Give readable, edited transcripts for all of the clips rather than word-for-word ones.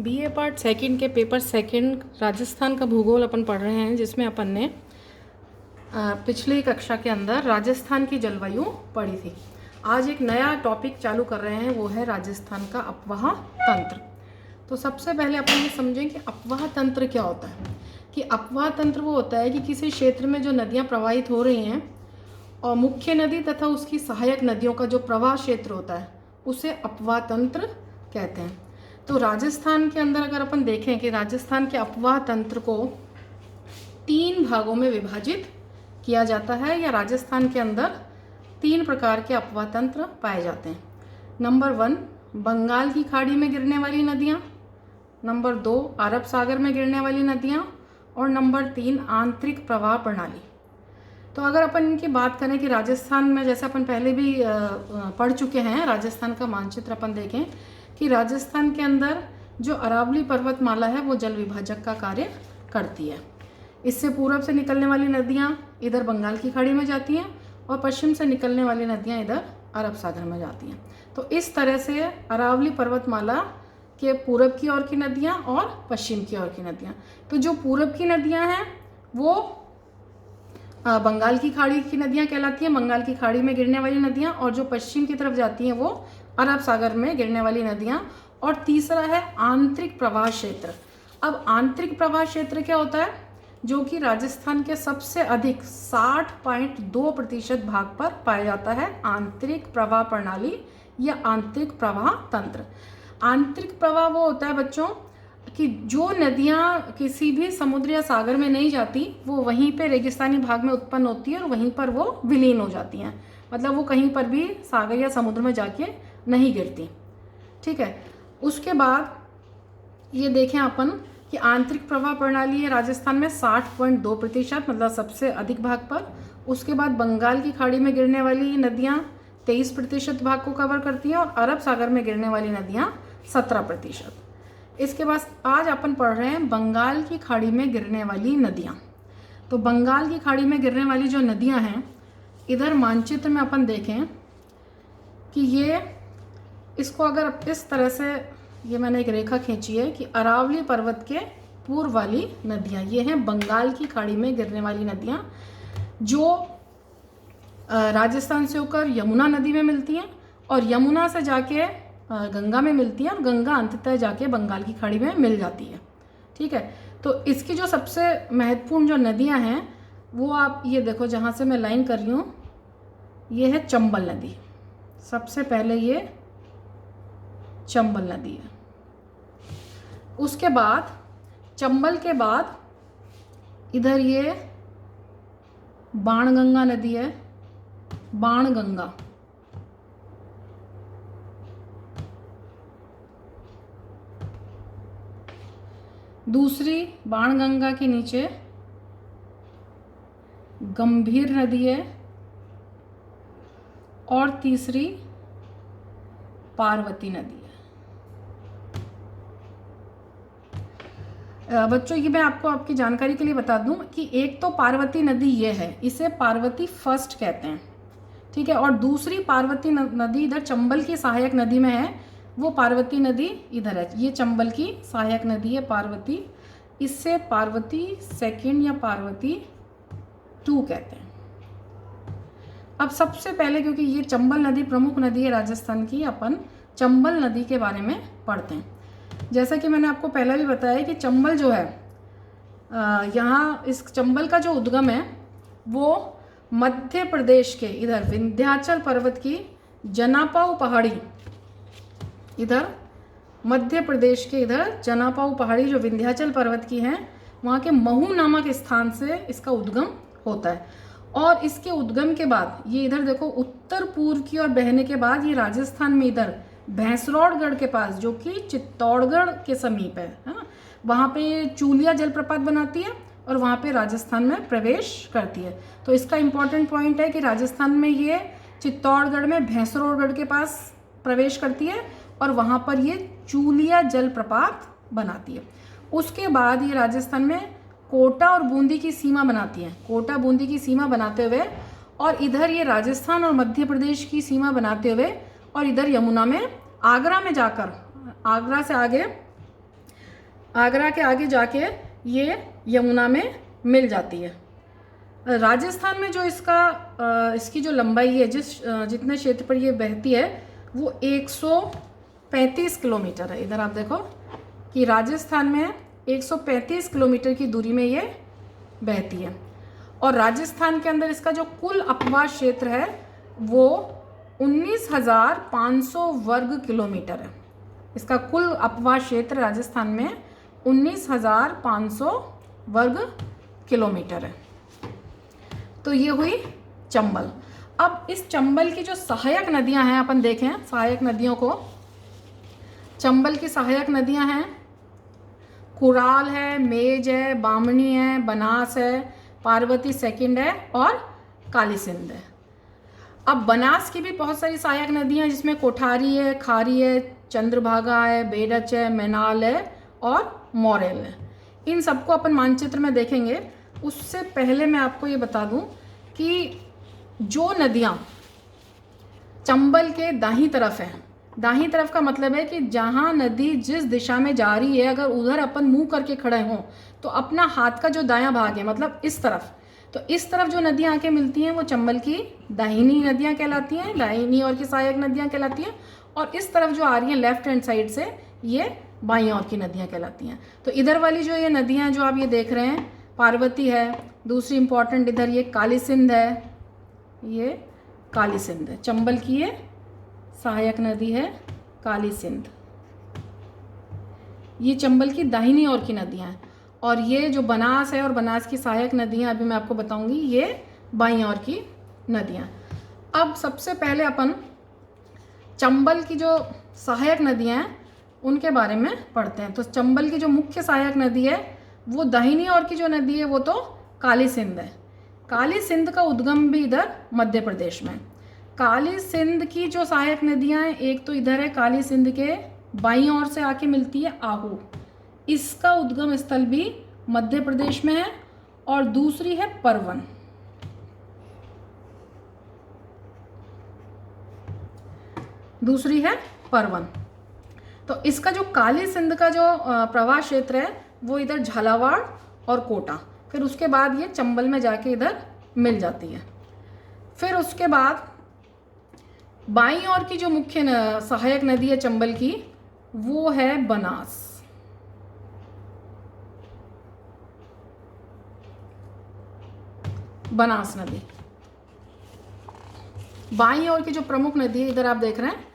BA part second के paper second Rajasthan का भूगोल अपन पढ़ रहे हैं, जिसमें अपन ने पिछली कक्षा के अंदर राजस्थान की जलवायु पढ़ी थी। आज एक नया टॉपिक चालू कर रहे हैं, वो है राजस्थान का अपवाह तंत्र। तो सबसे पहले अपन ये समझें कि अपवाह तंत्र क्या होता है। कि अपवाह तंत्र वो होता है कि किसी क्षेत्र में जो नदियाँ प्रवाहित हो रही हैं और मुख्य नदी तथा उसकी सहायक नदियों का जो प्रवाह क्षेत्र होता है उसे अपवाह तंत्र कहते हैं। तो राजस्थान के अंदर अगर अपन देखें कि राजस्थान के अपवाह तंत्र को 3 भागों में विभाजित किया जाता है, या राजस्थान के अंदर 3 प्रकार के अपवाह तंत्र पाए जाते हैं। नंबर 1 बंगाल की खाड़ी में गिरने वाली नदियाँ, नंबर 2 अरब सागर में गिरने वाली नदियाँ, और नंबर 3 आंतरिक प्रवाह प्रणाली। तो अगर अपन इनकी बात करें कि राजस्थान में, जैसे अपन पहले भी पढ़ चुके हैं, राजस्थान का मानचित्र अपन देखें कि राजस्थान के अंदर जो अरावली पर्वतमाला है वो जल विभाजक का कार्य करती है। इससे पूर्व से निकलने वाली नदियाँ इधर बंगाल की खाड़ी में जाती हैं और पश्चिम से निकलने वाली नदियाँ इधर अरब सागर में जाती हैं। तो इस तरह से अरावली पर्वतमाला के पूरब की ओर की नदियाँ और पश्चिम की ओर की नदियाँ। तो जो पूरब की नदियाँ हैं वो बंगाल की खाड़ी की नदियाँ कहलाती हैं, बंगाल की खाड़ी में गिरने वाली नदियाँ, और जो पश्चिम की तरफ जाती हैं वो अरब सागर में गिरने वाली नदियाँ। और तीसरा है आंतरिक प्रवाह क्षेत्र। अब आंतरिक प्रवाह क्षेत्र क्या होता है, जो कि राजस्थान के सबसे अधिक 60.2% भाग पर पाया जाता है। आंतरिक प्रवाह प्रणाली या आंतरिक प्रवाह तंत्र। आंतरिक प्रवाह वो होता है बच्चों कि जो नदियाँ किसी भी समुद्र या सागर में नहीं जाती, वो वहीं पे रेगिस्तानी भाग में उत्पन्न होती है और वहीं पर वो विलीन हो जाती हैं। मतलब वो कहीं पर भी सागर या समुद्र में जाके नहीं गिरती। ठीक है। उसके बाद ये देखें अपन कि आंतरिक प्रवाह प्रणाली है राजस्थान में 60.2%, मतलब सबसे अधिक भाग पर। उसके बाद बंगाल की खाड़ी में गिरने वाली नदियाँ 23% भाग को कवर करती हैं और अरब सागर में गिरने वाली नदियाँ 17%। इसके बाद आज अपन पढ़ रहे हैं बंगाल की खाड़ी में गिरने वाली नदियाँ। तो बंगाल की खाड़ी में गिरने वाली जो नदियाँ हैं, इधर मानचित्र में अपन देखें कि ये, इसको अगर इस तरह से, ये मैंने एक रेखा खींची है कि अरावली पर्वत के पूर्व वाली नदियाँ ये हैं बंगाल की खाड़ी में गिरने वाली नदियाँ, जो राजस्थान से होकर यमुना नदी में मिलती हैं और यमुना से जाके गंगा में मिलती है और गंगा अंततः जाके बंगाल की खाड़ी में मिल जाती है। ठीक है। तो इसकी जो सबसे महत्वपूर्ण जो नदियां हैं वो आप ये देखो, जहाँ से मैं लाइन कर रही हूँ, ये है चंबल नदी। सबसे पहले ये चंबल नदी है। उसके बाद चंबल के बाद इधर ये बाणगंगा नदी है, बाणगंगा। दूसरी बाणगंगा के नीचे गंभीर नदी है और तीसरी पार्वती नदी है। बच्चों ये मैं आपको आपकी जानकारी के लिए बता दूं कि एक तो पार्वती नदी ये है, इसे पार्वती फर्स्ट कहते हैं। ठीक है। और दूसरी पार्वती नदी इधर चंबल की सहायक नदी में है, वो पार्वती नदी इधर है। ये चंबल की सहायक नदी है पार्वती, इससे पार्वती सेकंड या पार्वती 2 कहते हैं। अब सबसे पहले, क्योंकि ये चंबल नदी प्रमुख नदी है राजस्थान की, अपन चंबल नदी के बारे में पढ़ते हैं। जैसा कि मैंने आपको पहले भी बताया कि चंबल जो है, यहाँ इस चंबल का जो उद्गम है वो मध्य प्रदेश के इधर विंध्याचल पर्वत की जनापाऊ पहाड़ी, इधर मध्य प्रदेश के इधर जनापाऊ पहाड़ी जो विंध्याचल पर्वत की है, वहाँ के महू नामक स्थान से इसका उद्गम होता है। और इसके उद्गम के बाद ये इधर देखो उत्तर पूर्व की ओर बहने के बाद ये राजस्थान में इधर भैंसरौड़गढ़ के पास, जो कि चित्तौड़गढ़ के समीप है ना, वहाँ पे चूलिया जलप्रपात बनाती है और वहाँ पे राजस्थान में प्रवेश करती है। तो इसका इम्पॉर्टेंट पॉइंट है कि राजस्थान में ये चित्तौड़गढ़ में भैंसरौड़गढ़ के पास प्रवेश करती है और वहाँ पर ये चूलिया जलप्रपात बनाती है। उसके बाद ये राजस्थान में कोटा और बूंदी की सीमा बनाती है, कोटा बूंदी की सीमा बनाते हुए, और इधर ये राजस्थान और मध्य प्रदेश की सीमा बनाते हुए, और इधर यमुना में आगरा में जाकर, आगरा से आगे आगरा के आगे जाके ये यमुना में मिल जाती है। राजस्थान में जो इसकी जो लंबाई है, जितने क्षेत्र पर ये बहती है, वो 135 किलोमीटर है। इधर आप देखो कि राजस्थान में 135 किलोमीटर की दूरी में ये बहती है। और राजस्थान के अंदर इसका जो कुल अपवास क्षेत्र है वो 19,500 वर्ग किलोमीटर है। इसका कुल अपवास क्षेत्र राजस्थान में 19,500 वर्ग किलोमीटर है। तो ये हुई चंबल। अब इस चंबल की जो सहायक नदियां हैं, अपन देखें सहायक नदियों को। चंबल की सहायक नदियां हैं कुराल है, मेज है, बामनी है, बनास है, पार्वती सेकंड है और काली सिंध है। अब बनास की भी बहुत सारी सहायक नदियां हैं, जिसमें कोठारी है, खारी है, चंद्रभागा है, बेडच है, मैनाल है और मोरेल है। इन सबको अपन मानचित्र में देखेंगे। उससे पहले मैं आपको ये बता दूं कि जो नदियां चंबल के दाहिनी तरफ है, दाहिनी तरफ का मतलब है कि जहां नदी जिस दिशा में जा रही है, अगर उधर अपन मुंह करके खड़े हों तो अपना हाथ का जो दायां भाग है, मतलब इस तरफ, तो इस तरफ जो नदियां आके मिलती हैं वो चंबल की दाहिनी नदियां कहलाती हैं, दाहिनी और की सहायक नदियां कहलाती हैं। और इस तरफ जो आ रही हैं लेफ्ट हैंड साइड से, ये बाईं ओर की नदियां कहलाती हैं। तो इधर वाली जो ये नदियां जो आप ये देख रहे हैं, पार्वती है, दूसरी इंपॉर्टेंट इधर ये काली सिंध है, ये काली सिंध है। चंबल की ये सहायक नदी है काली सिंध। ये चंबल की दाहिनी ओर की नदियां हैं। और ये जो बनास है और बनास की सहायक नदियां अभी मैं आपको बताऊंगी, ये बाईं ओर की नदियां। अब सबसे पहले अपन चंबल की जो सहायक नदियां हैं उनके बारे में पढ़ते हैं। तो चंबल की जो मुख्य सहायक नदी है वो दाहिनी ओर की जो नदी है वो तो काली सिंध है। काली सिंध का उद्गम भी इधर मध्य प्रदेश में। काली सिंध की जो सहायक नदियां हैं, एक तो इधर है काली सिंध के बाईं ओर से आके मिलती है आहू, इसका उद्गम स्थल भी मध्य प्रदेश में है। और दूसरी है परवन, दूसरी है परवन। तो इसका जो काली सिंध का जो प्रवाह क्षेत्र है वो इधर झालावाड़ और कोटा, फिर उसके बाद ये चंबल में जाके इधर मिल जाती है। फिर उसके बाद बाईं ओर की जो मुख्य सहायक नदी है चंबल की, वो है बनास। बनास नदी बाईं ओर की जो प्रमुख नदी है, इधर आप देख रहे हैं,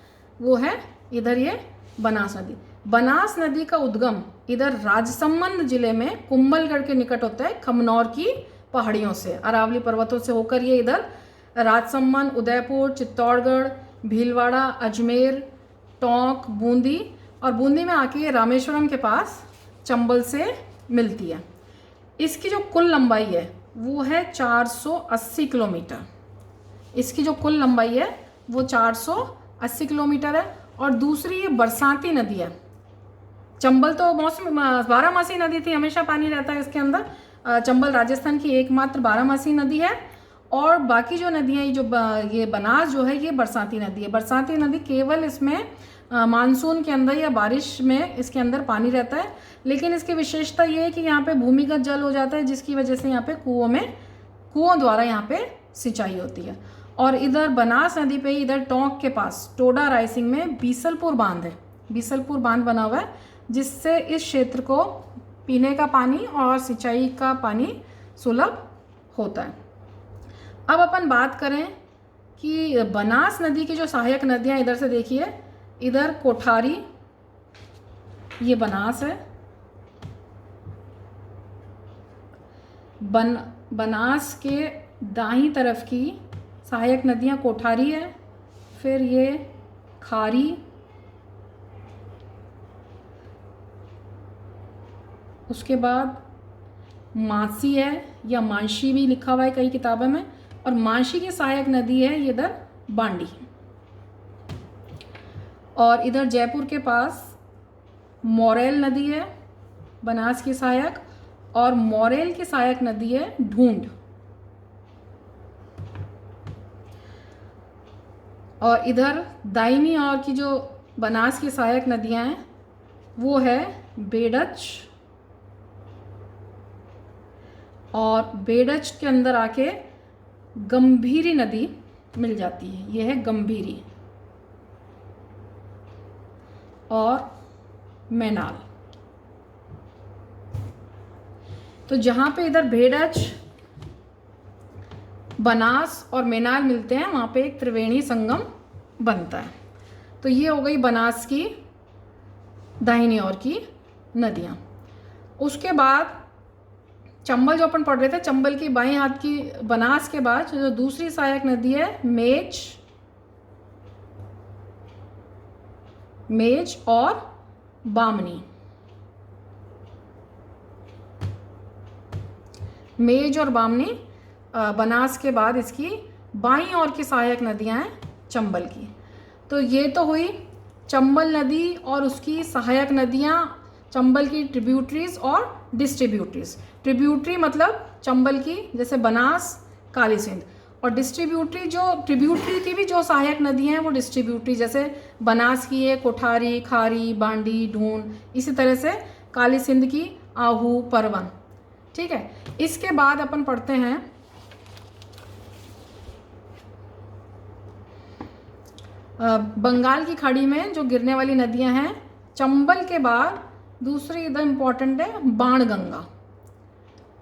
वो है इधर ये बनास नदी। बनास नदी का उद्गम इधर राजसमंद जिले में कुंभलगढ़ के निकट होता है, खमनौर की पहाड़ियों से, अरावली पर्वतों से होकर ये इधर राजसमंद, उदयपुर, चित्तौड़गढ़, भीलवाड़ा, अजमेर, टोंक, बूंदी, और बूंदी में आके ये रामेश्वरम के पास चंबल से मिलती है। इसकी जो कुल लंबाई है वो है 480 किलोमीटर। इसकी जो कुल लंबाई है वो 480 किलोमीटर है। और दूसरी ये बरसाती नदी है। चंबल तो मौसम 12मासी नदी थी, हमेशा पानी रहता है इसके अंदर। चंबल राजस्थान की एकमात्र 12मासी नदी है। और बाकी जो नदियाँ ये बनास जो है ये बरसाती नदी है। बरसाती नदी केवल इसमें मानसून के अंदर या बारिश में इसके अंदर पानी रहता है, लेकिन इसकी विशेषता ये है कि यहाँ पे भूमिगत जल हो जाता है, जिसकी वजह से यहाँ पे कुओं द्वारा यहाँ पे सिंचाई होती है। और इधर बनास नदी पे इधर टोंक के पास टोडा रायसिंग में बीसलपुर बांध है। बीसलपुर बांध बना हुआ है, जिससे इस क्षेत्र को पीने का पानी और सिंचाई का पानी सुलभ होता है। अब अपन बात करें कि बनास नदी की जो सहायक नदियाँ, इधर से देखिए, इधर कोठारी, ये बनास है, बनास के दाहिनी तरफ की सहायक नदियाँ कोठारी है, फिर ये खारी, उसके बाद मासी है, या मांशी भी लिखा हुआ है कई किताबों में, और मांशी की सहायक नदी है ये इधर बांडी। और इधर जयपुर के पास मोरेल नदी है बनास की सहायक, और मोरेल की सहायक नदी है ढूंढ। और इधर दाहिनी ओर की जो बनास की सहायक नदियां हैं वो है बेडच और बेडज के अंदर आके गंभीरी नदी मिल जाती है। यह है गंभीरी और मैनाल। तो जहाँ पे इधर भेड़ज, बनास और मैनाल मिलते हैं वहाँ पे एक त्रिवेणी संगम बनता है। तो ये हो गई बनास की दाहिनी ओर की नदियाँ। उसके बाद चंबल जो अपन पढ़ रहे थे, चंबल की बाएं हाथ की बनास के बाद जो दूसरी सहायक नदी है मेज और बामनी। मेज और बामनी बनास के बाद इसकी बाईं ओर की सहायक नदियां हैं चंबल की। तो ये तो हुई चंबल नदी और उसकी सहायक नदियां, चंबल की ट्रिब्यूटरीज और डिस्ट्रीब्यूटरीज। ट्रिब्यूटरी मतलब चंबल की, जैसे बनास, काली सिंध, और डिस्ट्रीब्यूटरी जो ट्रिब्यूटरी की भी जो सहायक नदियां हैं वो डिस्ट्रीब्यूटरी, जैसे बनास की है कोठारी, खारी, बांडी, ढूंढ, इसी तरह से काली सिंध की आहू, परवन। ठीक है, इसके बाद अपन पढ़ते हैं बंगाल की खाड़ी में जो गिरने वाली नदियां हैं। चंबल के बाद दूसरी इधर इम्पॉर्टेंट है बाणगंगा।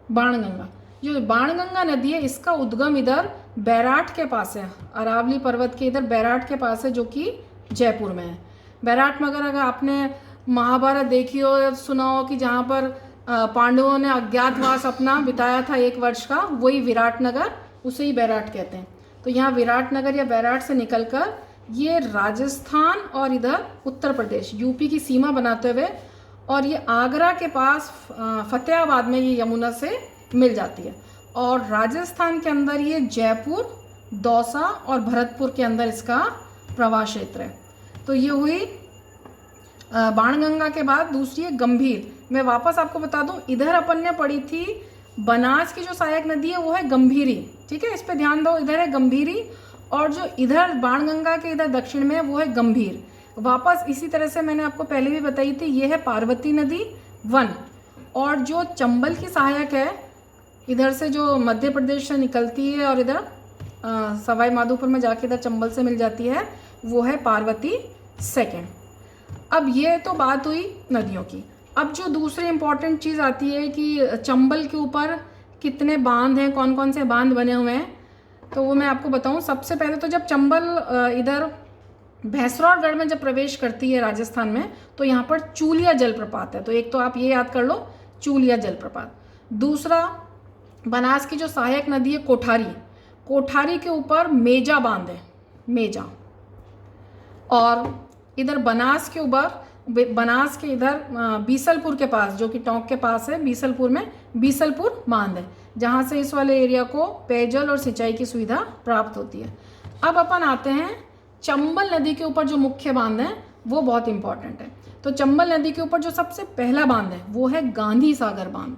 बाणगंगा, जो बाणगंगा नदी है इसका उद्गम इधर बैराट के पास है, अरावली पर्वत के इधर बैराट के पास है, जो कि जयपुर में है। बैराट में अगर आपने महाभारत देखी हो, सुना हो कि जहाँ पर पांडवों ने अज्ञातवास अपना बिताया था 1 वर्ष का, वही विराटनगर, उसे ही बैराट कहते हैं। तो यहाँ विराटनगर या बैराट से निकलकर ये राजस्थान और इधर उत्तर प्रदेश, यूपी की सीमा बनाते हुए, और ये आगरा के पास फतेहाबाद में ये यमुना से मिल जाती है। और राजस्थान के अंदर ये जयपुर, दौसा और भरतपुर के अंदर इसका प्रवाह क्षेत्र है। तो ये हुई बाणगंगा के बाद दूसरी है गंभीर। मैं वापस आपको बता दूं, इधर अपन ने पढ़ी थी बनास की जो सहायक नदी है वो है गंभीरी। ठीक है, इस पे ध्यान दो, इधर है गंभीरी, और जो इधर बाणगंगा के इधर दक्षिण में है वो है गंभीर। वापस इसी तरह से मैंने आपको पहले भी बताई थी, ये है पार्वती नदी 1, और जो चंबल की सहायक है इधर से जो मध्य प्रदेश से निकलती है और इधर सवाई माधोपुर में जाके इधर चंबल से मिल जाती है, वो है पार्वती 2। अब ये तो बात हुई नदियों की। अब जो दूसरी इम्पॉर्टेंट चीज़ आती है कि चंबल के ऊपर कितने बांध हैं, कौन कौन से बांध बने हुए हैं, तो वो मैं आपको बताऊं। सबसे पहले तो जब चंबल इधर भैंसरागढ़ में जब प्रवेश करती है राजस्थान में, तो यहाँ पर चूलिया जलप्रपात है। तो एक तो आप ये याद कर लो, चूलिया जलप्रपात। दूसरा, बनास की जो सहायक नदी है कोठारी, कोठारी के ऊपर मेजा बांध है, मेजा। और इधर बनास के ऊपर, बनास के इधर बीसलपुर के पास, जो कि टोंक के पास है, बीसलपुर में बीसलपुर बांध है, जहाँ से इस वाले एरिया को पेयजल और सिंचाई की सुविधा प्राप्त होती है। अब अपन आते हैं चंबल नदी के ऊपर जो मुख्य बांध है वो बहुत इंपॉर्टेंट है। तो चंबल नदी के ऊपर जो सबसे पहला बांध है वो है गांधी सागर बांध।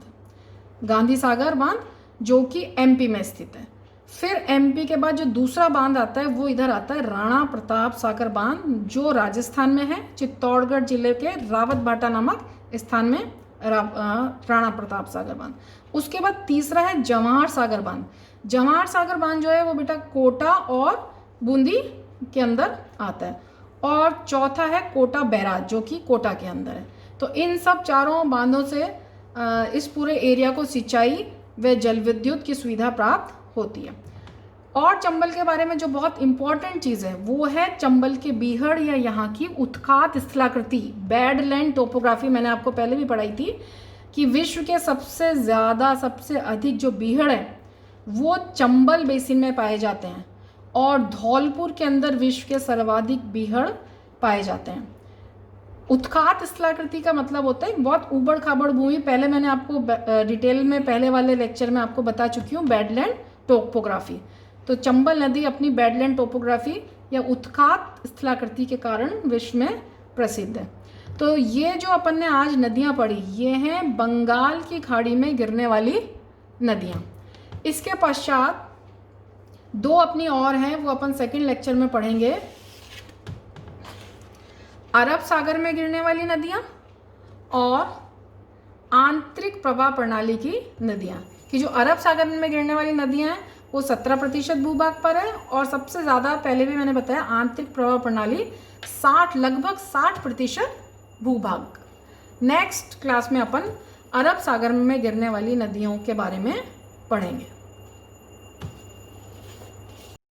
गांधी सागर बांध जो कि एमपी में स्थित है। फिर एमपी के बाद जो दूसरा बांध आता है वो इधर आता है राणा प्रताप सागर बांध, जो राजस्थान में है, चित्तौड़गढ़ जिले के रावतभाटा नामक स्थान में राणा प्रताप सागर बांध। उसके बाद तीसरा है जवाहर सागर बांध। जवाहर सागर बांध जो है वो बेटा कोटा और बूंदी के अंदर आता है। और चौथा है कोटा बैराज, जो कि कोटा के अंदर है। तो इन सब चारों बांधों से इस पूरे एरिया को सिंचाई व जल विद्युत की सुविधा प्राप्त होती है। और चंबल के बारे में जो बहुत इंपॉर्टेंट चीज़ है वो है चंबल के बीहड़ या यहाँ की उत्खात स्थलाकृति, बैडलैंड टोपोग्राफी। मैंने आपको पहले भी पढ़ाई थी कि विश्व के सबसे ज़्यादा, सबसे अधिक जो बीहड़ है वो चंबल बेसिन में पाए जाते हैं, और धौलपुर के अंदर विश्व के सर्वाधिक बीहड़ पाए जाते हैं। उत्खात स्थलाकृति का मतलब होता है बहुत ऊबड़ खाबड़ भूमि। पहले मैंने आपको डिटेल में पहले वाले लेक्चर में आपको बता चुकी हूँ, बैडलैंड टोपोग्राफी। तो चंबल नदी अपनी बैडलैंड टोपोग्राफी या उत्खात स्थलाकृति के कारण विश्व में प्रसिद्ध है। तो ये जो अपन ने आज नदियाँ पढ़ी, ये हैं बंगाल की खाड़ी में गिरने वाली नदियाँ। इसके पश्चात दो अपनी और हैं, वो अपन सेकंड लेक्चर में पढ़ेंगे। अरब सागर में गिरने वाली नदियाँ और आंतरिक प्रवाह प्रणाली की नदियाँ। कि जो अरब सागर में गिरने वाली नदियाँ हैं वो 17% भूभाग पर है, और सबसे ज़्यादा पहले भी मैंने बताया आंतरिक प्रवाह प्रणाली लगभग 60% भूभाग। नेक्स्ट क्लास में अपन अरब सागर में गिरने वाली नदियों के बारे में पढ़ेंगे।